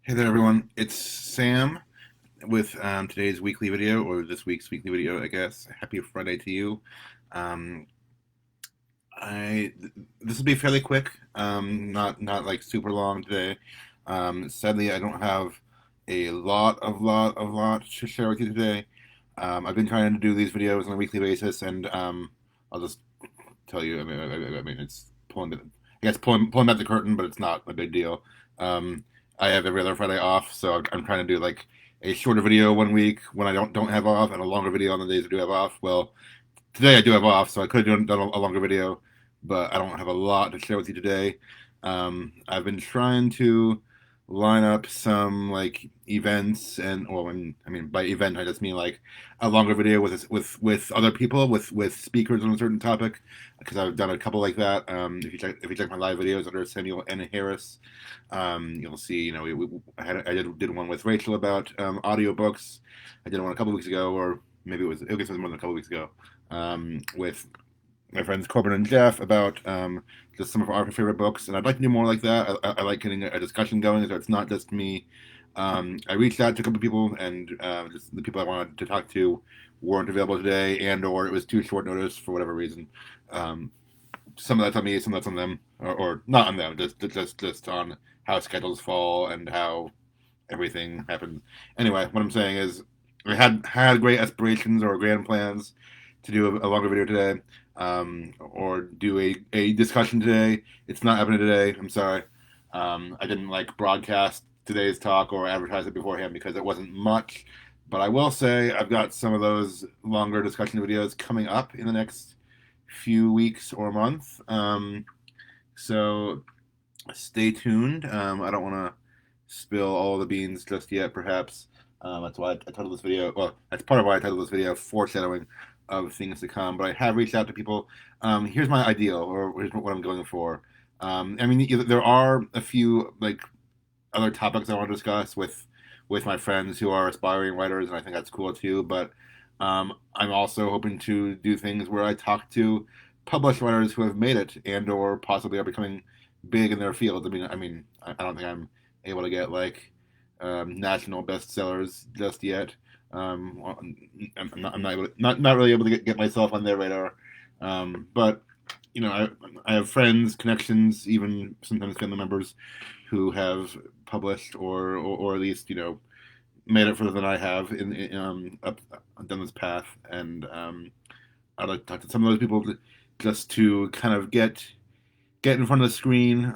Hey there, everyone. It's Sam with today's weekly video, or this week's weekly video, I guess. Happy Friday to you. Um, this will be fairly quick, not like super long today. Sadly, I don't have a lot to share with you today. I've been trying to do these videos on a weekly basis, and I'll just tell you. I mean, it's I guess pulling back the curtain, but it's not a big deal. Um, I have every other Friday off, so I'm trying to do like a shorter video one week when I don't have off, and a longer video on the days I do have off. Well, today I do have off, so I could have done a longer video, but I don't have a lot to share with you today. I've been trying to line up some like events, and well, I mean by event I just mean like a longer video with other people with speakers on a certain topic, because I've done a couple like that. If you check my live videos under Samuel N. Harris, you'll see. I did one with Rachel about audiobooks. I did one a couple weeks ago, or maybe I guess it was more than a couple weeks ago, with my friends Corbin and Jeff about just some of our favorite books, and I'd like to do more like that. I like getting a discussion going, so it's not just me. I reached out to a couple of people, and just the people I wanted to talk to weren't available today, and/or it was too short notice for whatever reason. Um, some of that's on me, some of that's on them, or not on them, just on how schedules fall and how everything happens. Anyway, what I'm saying is, I had great aspirations or grand plans to do a longer video today, or do a discussion today. It's not happening today. I'm sorry. I didn't like broadcast today's talk or advertise it beforehand because it wasn't much. But I will say I've got some of those longer discussion videos coming up in the next few weeks or month. So stay tuned. I don't want to spill all the beans just yet, perhaps. That's why I titled this video. Well, that's part of why I titled this video "Foreshadowing of Things to Come." But I have reached out to people. Here's my ideal, or here's what I'm going for. I mean, there are a few like other topics I want to discuss with my friends who are aspiring writers, and I think that's cool too. But I'm also hoping to do things where I talk to published writers who have made it and/or possibly are becoming big in their field. I don't think I'm able to get like national bestsellers just yet. I'm not able to, not really able to get myself on their radar. But I have friends, connections, even sometimes family members who have published or at least made it further than I have in up done this path, and I'd like to talk to some of those people just to kind of get in front of the screen,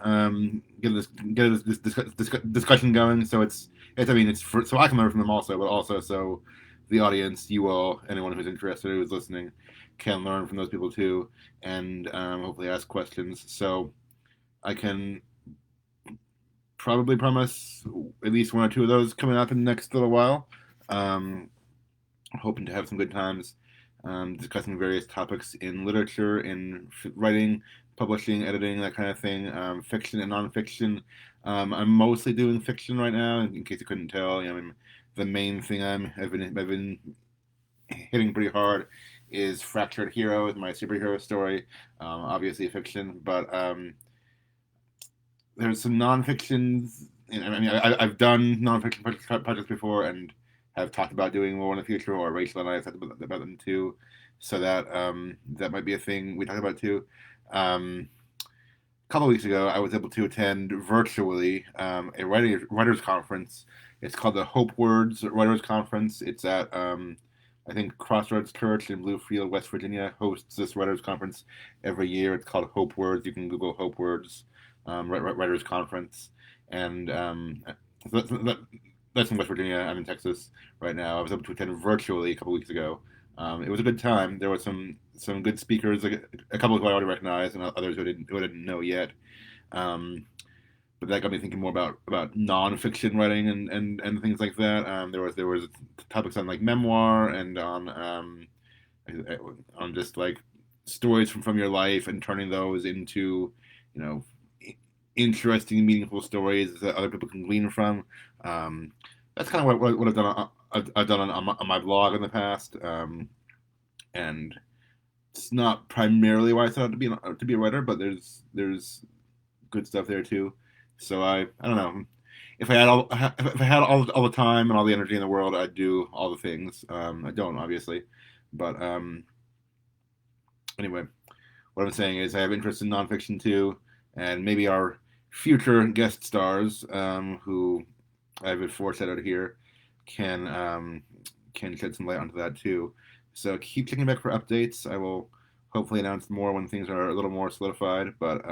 get this discussion going. So so I can learn from them also, but also so the audience, you all, anyone who's interested, who's listening, can learn from those people too, and hopefully ask questions. So I can probably promise at least one or two of those coming up in the next little while. Um, Hoping to have some good times discussing various topics in literature, in writing, publishing, editing, that kind of thing, fiction and nonfiction. I'm mostly doing fiction right now, in case you couldn't tell. The main thing I've been hitting pretty hard is Fractured Heroes, my superhero story. Obviously fiction, but there's some nonfiction. I've done nonfiction projects before, and have talked about doing more in the future. Or Rachel and I have talked about them too, so that might be a thing we talk about too. A couple of weeks ago, I was able to attend virtually a writers conference. It's called the Hope Words Writers Conference. It's at I think Crossroads Church in Bluefield, West Virginia, hosts this writers conference every year. It's called Hope Words. You can Google Hope Words writers conference, and so that's in West Virginia. I'm in Texas right now. I was able to attend virtually a couple weeks ago. It was a good time. There were some good speakers, like a couple who I already recognized, and others who I didn't know yet. Um, but that got me thinking more about nonfiction writing and things like that. There was topics on like memoir and on just like stories from your life and turning those into you know interesting, meaningful stories that other people can glean from. Um, that's kind of what I've done. I've done on my blog in the past, and it's not primarily why I started to be a writer, but there's good stuff there too. So I don't know. if I had all if I had all the time and all the energy in the world, I'd do all the things. I don't, obviously, but anyway, what I'm saying is I have interest in nonfiction too, and maybe our future guest stars, who I have foreshadowed here, can can shed some light onto that too. So keep checking back for updates. I will hopefully announce more when things are a little more solidified. But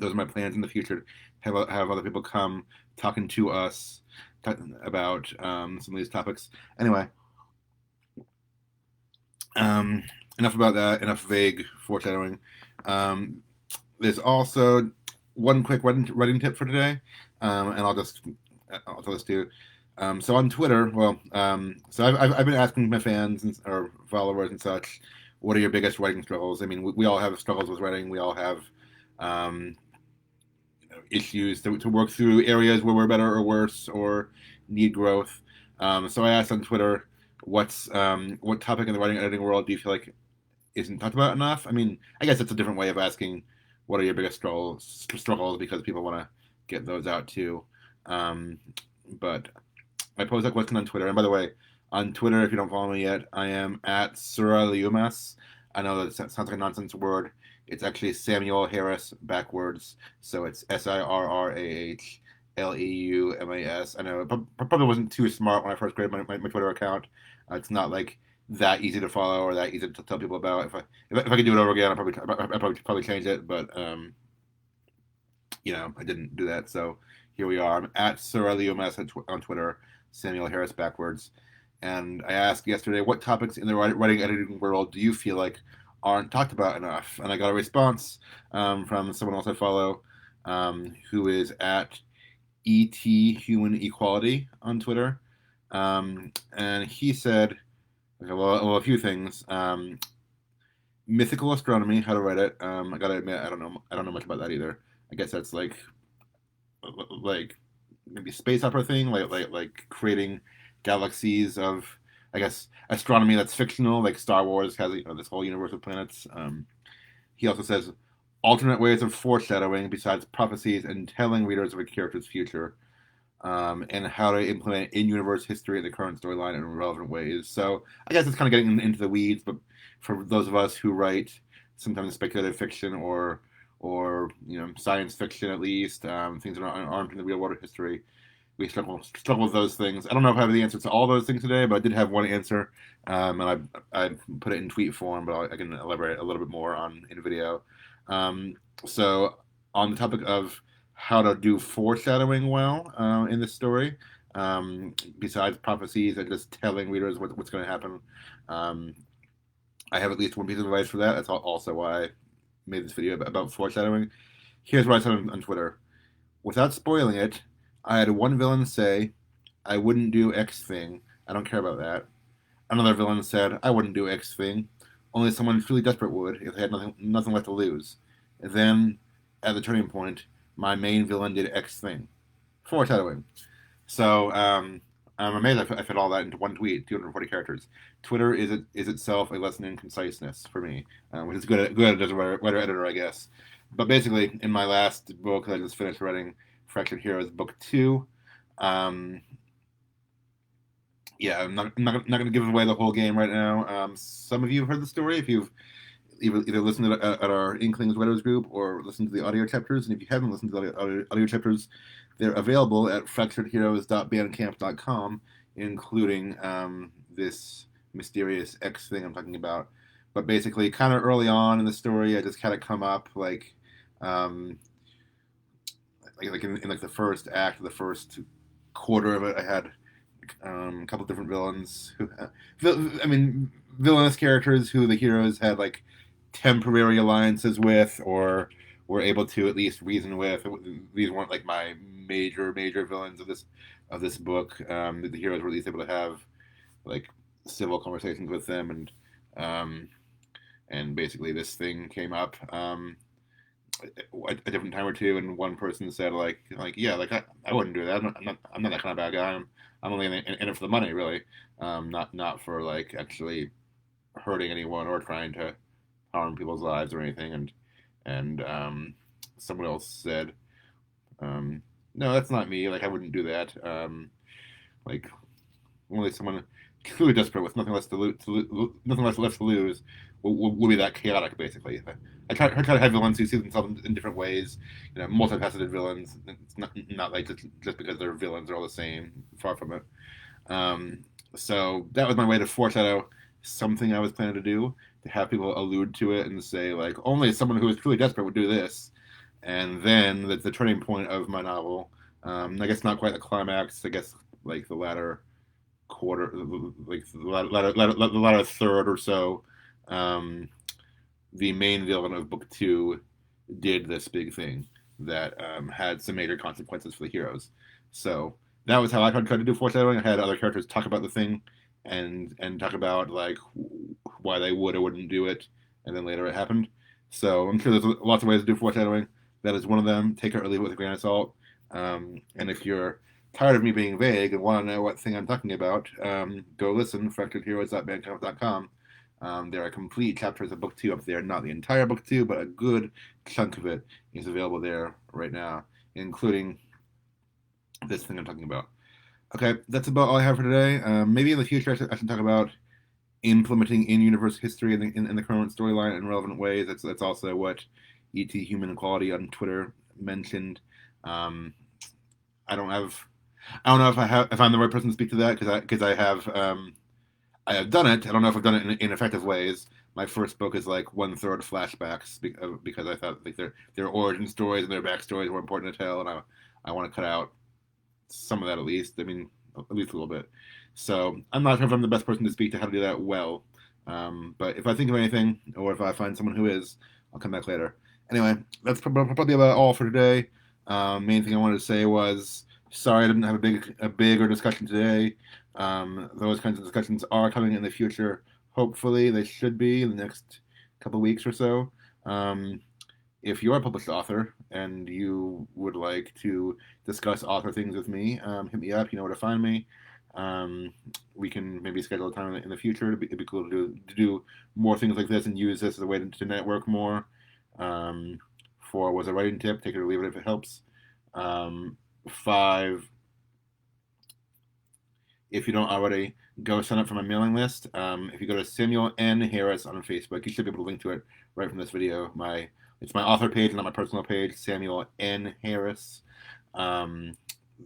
those are my plans in the future. Have other people come talking to us about some of these topics. Anyway, um, enough about that. Enough vague foreshadowing. Um, there's also one quick writing tip for today, and I'll tell this to you. So on Twitter, so I've been asking my fans or followers and such, what are your biggest writing struggles? I mean, we all have struggles with writing. We all have um, issues to work through, areas where we're better or worse or need growth. So I asked on Twitter, what topic in the writing editing world do you feel like isn't talked about enough? I mean, I guess it's a different way of asking what are your biggest struggles because people want to get those out too. Um, but I posed that question on Twitter. And by the way, on Twitter, if you don't follow me yet, I am at Suraliumas. I know that sounds like a nonsense word. It's actually Samuel Harris backwards. So it's SIRRAHLEUMAS. I know it probably wasn't too smart when I first created my Twitter account. It's not like that easy to follow or that easy to tell people about. If I could do it over again, I'd probably change it. But I didn't do that. So here we are. I'm at Suraliumas on Twitter. Samuel Harris backwards. And I asked yesterday, what topics in the writing editing world do you feel like aren't talked about enough? And I got a response from someone else I follow, who is at Human Equality on Twitter. And he said, okay, well, a few things. Mythical astronomy, how to write it. I gotta admit, I don't know much about that either. I guess that's like maybe space opera thing, like creating galaxies of, I guess, astronomy that's fictional, like Star Wars has this whole universe of planets. He also says alternate ways of foreshadowing besides prophecies and telling readers of a character's future, and how to implement in-universe history in the current storyline in relevant ways. So I guess it's kind of getting into the weeds, but for those of us who write sometimes speculative fiction or science fiction at least, things that aren't in the real world of history, we struggle with those things. I don't know if I have the answer to all those things today, but I did have one answer, and I put it in tweet form, but I can elaborate a little bit more in video. So on the topic of how to do foreshadowing well in this story, besides prophecies and just telling readers what's going to happen, um, I have at least one piece of advice for that. That's also why I made this video about foreshadowing. Here's what I said on Twitter. Without spoiling it, I had one villain say, I wouldn't do X thing. I don't care about that. Another villain said, I wouldn't do X thing. Only someone truly desperate would if they had nothing left to lose. And then, at the turning point, my main villain did X thing. Foreshadowing. So, I'm amazed I fit all that into one tweet, 240 characters. Twitter is itself a lesson in conciseness for me, which is good as a writer editor, I guess. But basically, in my last book that I just finished writing, Fractured Heroes Book 2, um, yeah, I'm not going to give away the whole game right now. Some of you have heard the story if you've either listened to at our Inklings Writers group or listened to the audio chapters. And if you haven't listened to the audio chapters, they're available at fracturedheroes.bandcamp.com, including this mysterious X thing I'm talking about. But basically, kind of early on in the story, I just kind of come up um, in like the first act, the first quarter of it, I had a couple different villains I mean, villainous characters who the heroes had like temporary alliances with, or were able to at least reason with. These weren't like my major villains of this book. The heroes were at least able to have like civil conversations with them, um, and basically this thing came up a different time or two, and one person said yeah, like I wouldn't do that. I'm not that kind of bad guy. I'm only in it for the money, really. Not for like actually hurting anyone or trying to harm people's lives or anything. And someone else said, um, no, that's not me. Like I wouldn't do that. Like only someone truly desperate with nothing less to lose, nothing less to lose will be that chaotic. Basically, I try to have villains who see themselves in different ways. You know, multifaceted villains. It's not like just because they're villains, they're all the same. Far from it. Um, so that was my way to foreshadow something I was planning to do, to have people allude to it and say like, only someone who is truly desperate would do this, and then the turning point of my novel. I guess not quite the climax. I guess like the latter quarter, like the latter third or so. Um, the main villain of book two did this big thing that had some major consequences for the heroes. So that was how I tried to do foreshadowing. I had other characters talk about the thing and talk about like why they would or wouldn't do it, and then later it happened. So I'm sure there's lots of ways to do foreshadowing. That is one of them. Take it or leave it with a grain of salt. And if you're tired of me being vague and want to know what thing I'm talking about, go listen, fracturedheroes.bandcamp.com. There are complete chapters of book two up there, not the entire book two, but a good chunk of it is available there right now, including this thing I'm talking about. Okay, that's about all I have for today. Maybe in the future I should talk about implementing in-universe history in the current storyline in relevant ways. That's also what ET Human Equality on Twitter mentioned. Um, I don't have I don't know if I'm the right person to speak to that because I have done it. I don't know if I've done it in effective ways. My first book is like one third flashbacks because I thought like their origin stories and their backstories were important to tell, and I want to cut out some of that at least. I mean, at least a little bit. So I'm not sure if I'm the best person to speak to how to do that well. But if I think of anything, or if I find someone who is, I'll come back later. Anyway, that's probably about all for today. Main thing I wanted to say was sorry I didn't have a bigger discussion today. Those kinds of discussions are coming in the future. Hopefully, they should be in the next couple weeks or so. Um, if you're a published author and you would like to discuss author things with me, hit me up. You know where to find me. Um, we can maybe schedule a time in the future. It'd be cool to do more things like this and use this as a way to network more. Um, four was a writing tip. Take it or leave it if it helps. Five, if you don't already, go sign up for my mailing list. If you go to Samuel N. Harris on Facebook, you should be able to link to it right from this video. It's my author page, not my personal page. Samuel N. Harris. Um,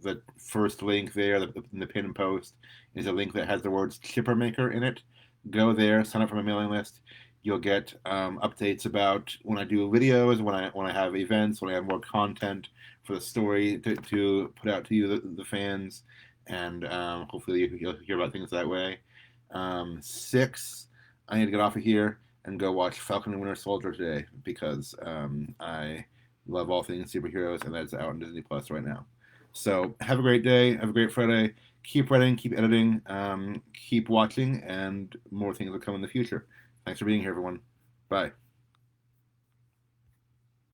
the first link there in the pin and post is a link that has the words chipper maker in it. Go there, sign up for my mailing list. You'll get updates about when I do videos, when I have events, when I have more content for the story to put out to you, the fans, and hopefully you'll hear about things that way. Six, I need to get off of here and go watch Falcon and Winter Soldier today because I love all things superheroes, and that's out on Disney Plus right now. So have a great day. Have a great Friday. Keep writing, keep editing, keep watching, and more things will come in the future. Thanks for being here, everyone. Bye.